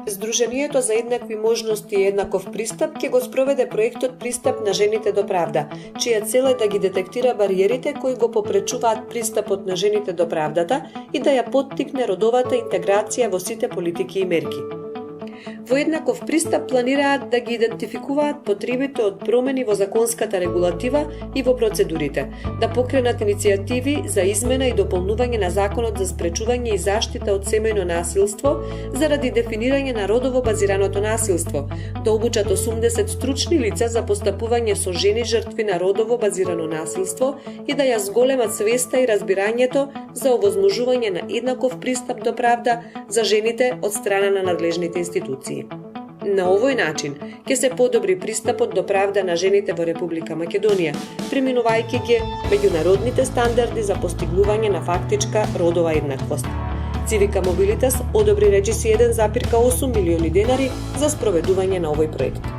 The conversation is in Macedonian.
Сдруженијето за еднакви можности и еднаков пристап ќе го спроведе проектот Пристап на жените до правда, чија цел е да ги детектира бариерите кои го попречуваат пристапот на жените до правдата и да ја поттикне родовата интеграција во сите политики и мерки. Во еднаков пристап планираат да ги идентификуваат потребите од промени во законската регулатива и во процедурите, да покренат иницијативи за измена и дополнување на Законот за спречување и заштита од семејно насилство заради дефинирање на родово базираното насилство, да обучат 80 стручни лица за постапување со жени жртви на родово базирано насилство и да ја зголемат свеста и разбирањето за овозможување на еднаков пристап до правда за жените од страна на надлежните институции. На овој начин ќе се подобри пристапот до правда на жените во Република Македонија, преминувајќи ги меѓународните стандарди за постигнување на фактичка родова еднаквост. Цивика Мобилитас одобри речиси 1,8 милиони денари за спроведување на овој проект.